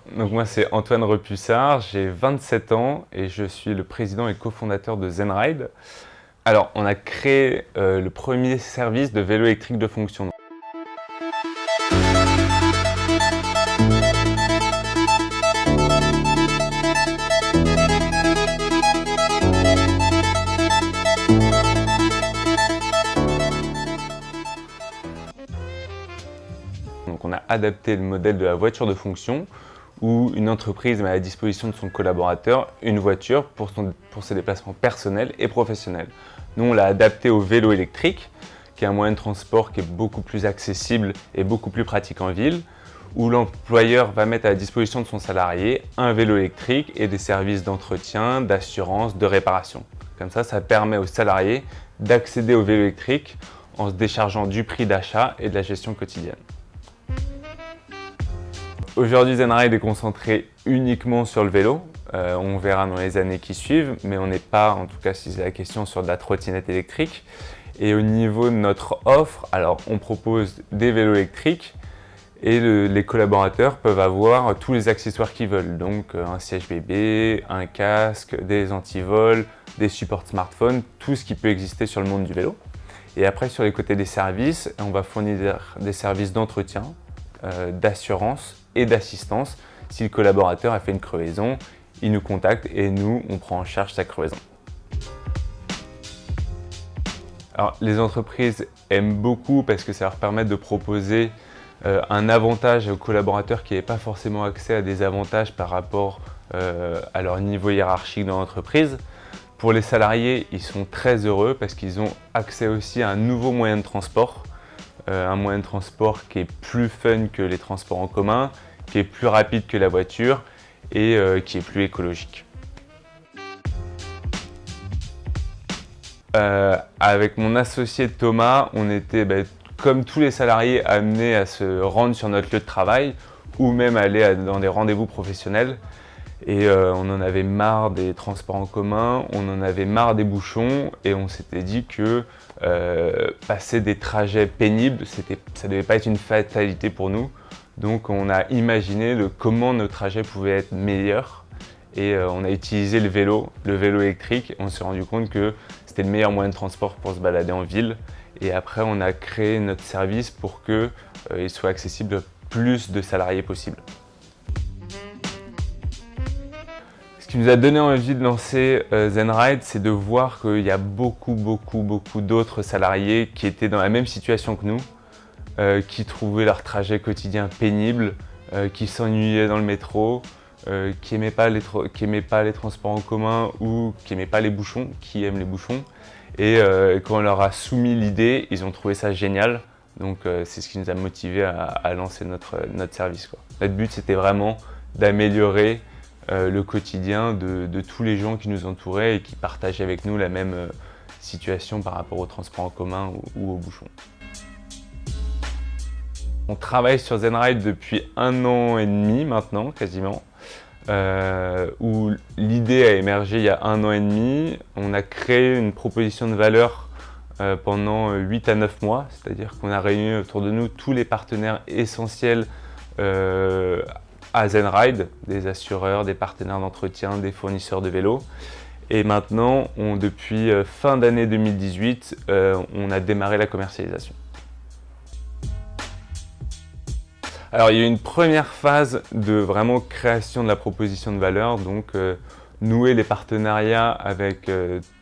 Donc moi c'est Antoine Repussard, j'ai 27 ans et je suis le président et cofondateur de Zenride. Alors on a créé le premier service de vélo électrique de fonction. Donc on a adapté le modèle de la voiture de fonction où une entreprise met à la disposition de son collaborateur une voiture pour ses déplacements personnels et professionnels. Nous, on l'a adapté au vélo électrique, qui est un moyen de transport qui est beaucoup plus accessible et beaucoup plus pratique en ville, où l'employeur va mettre à la disposition de son salarié un vélo électrique et des services d'entretien, d'assurance, de réparation. Comme ça permet aux salariés d'accéder au vélo électrique en se déchargeant du prix d'achat et de la gestion quotidienne. Aujourd'hui, Zenride est concentré uniquement sur le vélo. On verra dans les années qui suivent, mais on n'est pas, en tout cas si c'est la question, sur de la trottinette électrique. Et au niveau de notre offre, alors on propose des vélos électriques et les collaborateurs peuvent avoir tous les accessoires qu'ils veulent. Donc un siège bébé, un casque, des antivols, des supports smartphone, tout ce qui peut exister sur le monde du vélo. Et après, sur les côtés des services, on va fournir des services d'entretien, d'assurance et d'assistance. Si le collaborateur a fait une crevaison, il nous contacte et nous, on prend en charge sa crevaison. Alors, les entreprises aiment beaucoup parce que ça leur permet de proposer un avantage aux collaborateurs qui n'avaient pas forcément accès à des avantages par rapport à leur niveau hiérarchique dans l'entreprise. Pour les salariés, ils sont très heureux parce qu'ils ont accès aussi à un nouveau moyen de transport. Un moyen de transport qui est plus fun que les transports en commun, qui est plus rapide que la voiture et qui est plus écologique. Avec mon associé Thomas, on était comme tous les salariés amenés à se rendre sur notre lieu de travail ou même aller dans des rendez-vous professionnels. Et on en avait marre des transports en commun, on en avait marre des bouchons et on s'était dit que passer des trajets pénibles, ça ne devait pas être une fatalité pour nous. Donc on a imaginé comment nos trajets pouvaient être meilleurs et on a utilisé le vélo électrique. On s'est rendu compte que c'était le meilleur moyen de transport pour se balader en ville. Et après on a créé notre service pour qu'il soit accessible à plus de salariés possible. Ce qui nous a donné envie de lancer Zenride, c'est de voir qu'il y a beaucoup d'autres salariés qui étaient dans la même situation que nous, qui trouvaient leur trajet quotidien pénible, qui s'ennuyaient dans le métro, qui n'aimaient pas les transports en commun ou qui n'aimaient pas les bouchons, qui aiment les bouchons. Et quand on leur a soumis l'idée, ils ont trouvé ça génial. Donc c'est ce qui nous a motivés à lancer notre service, quoi. Notre but, c'était vraiment d'améliorer le quotidien de tous les gens qui nous entouraient et qui partageaient avec nous la même situation par rapport aux transports en commun ou aux bouchons. On travaille sur Zenride depuis 1 an et demi maintenant, quasiment, où l'idée a émergé il y a 1 an et demi. On a créé une proposition de valeur pendant 8 à 9 mois, c'est-à-dire qu'on a réuni autour de nous tous les partenaires essentiels à Zenride, des assureurs, des partenaires d'entretien, des fournisseurs de vélos. Et maintenant, depuis fin d'année 2018, on a démarré la commercialisation. Alors, il y a eu une première phase de vraiment création de la proposition de valeur, donc nouer les partenariats avec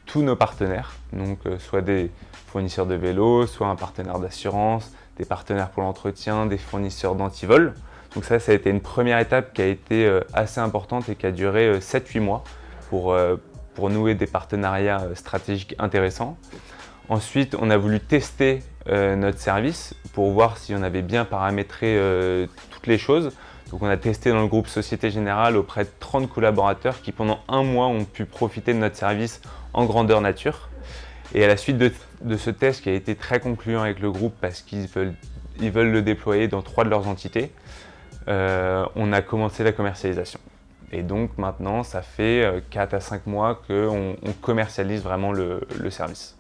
tous nos partenaires, donc soit des fournisseurs de vélos, soit un partenaire d'assurance, des partenaires pour l'entretien, des fournisseurs d'antivol. Donc ça a été une première étape qui a été assez importante et qui a duré 7-8 mois pour nouer des partenariats stratégiques intéressants. Ensuite, on a voulu tester notre service pour voir si on avait bien paramétré toutes les choses. Donc on a testé dans le groupe Société Générale auprès de 30 collaborateurs qui pendant 1 mois ont pu profiter de notre service en grandeur nature. Et à la suite de ce test qui a été très concluant avec le groupe parce qu'ils veulent le déployer dans 3 de leurs entités, on a commencé la commercialisation. Et donc maintenant, ça fait 4 à 5 mois qu'on commercialise vraiment le service.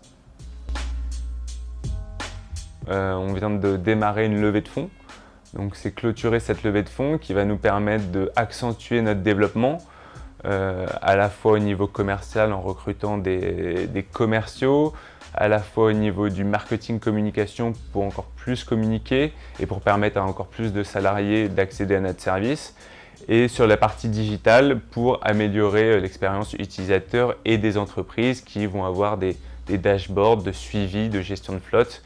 On vient de démarrer une levée de fonds Donc c'est clôturer cette levée de fonds qui va nous permettre d'accentuer notre développement, à la fois au niveau commercial en recrutant des commerciaux, à la fois au niveau du marketing communication pour encore plus communiquer et pour permettre à encore plus de salariés d'accéder à notre service, et sur la partie digitale pour améliorer l'expérience utilisateur et des entreprises qui vont avoir des dashboards de suivi, de gestion de flotte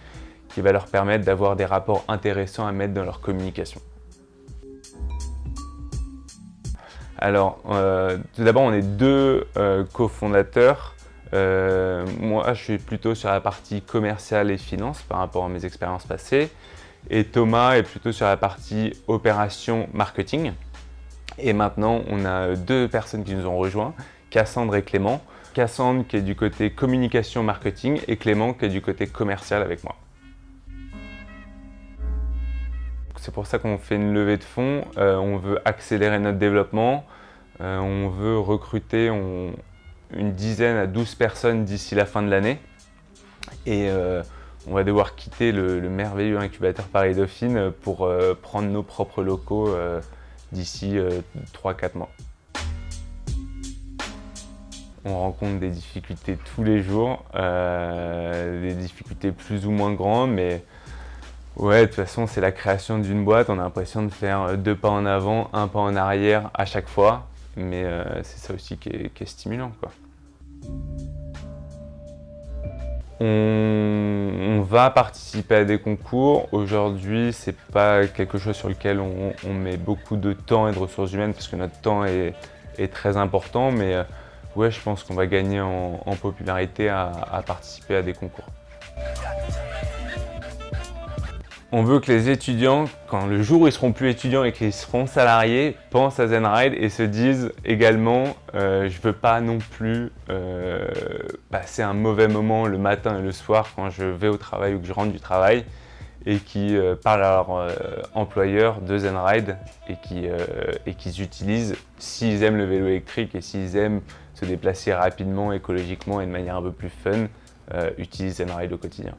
qui va leur permettre d'avoir des rapports intéressants à mettre dans leur communication. Alors, tout d'abord, on est deux cofondateurs. Moi, je suis plutôt sur la partie commerciale et finance par rapport à mes expériences passées. Et Thomas est plutôt sur la partie opération marketing. Et maintenant, on a deux personnes qui nous ont rejoints, Cassandre et Clément. Cassandre qui est du côté communication marketing et Clément qui est du côté commercial avec moi. C'est pour ça qu'on fait une levée de fonds. On veut accélérer notre développement. On veut recruter une dizaine à 12 personnes d'ici la fin de l'année. Et on va devoir quitter le merveilleux incubateur Paris-Dauphine pour prendre nos propres locaux d'ici 3-4 mois. On rencontre des difficultés tous les jours, des difficultés plus ou moins grandes, mais ouais, de toute façon, c'est la création d'une boîte. On a l'impression de faire 2 pas en avant, 1 pas en arrière à chaque fois, mais c'est ça aussi qui est stimulant, quoi. On va participer à des concours. Aujourd'hui, c'est pas quelque chose sur lequel on met beaucoup de temps et de ressources humaines parce que notre temps est très important, mais ouais, je pense qu'on va gagner en popularité à participer à des concours. On veut que les étudiants, quand le jour où ils seront plus étudiants et qu'ils seront salariés, pensent à ZenRide et se disent également je ne veux pas non plus passer un mauvais moment le matin et le soir quand je vais au travail ou que je rentre du travail, et qui parlent à leur employeur de ZenRide et qu'ils utilisent, s'ils aiment le vélo électrique et s'ils aiment se déplacer rapidement, écologiquement et de manière un peu plus fun, utilisent ZenRide au quotidien.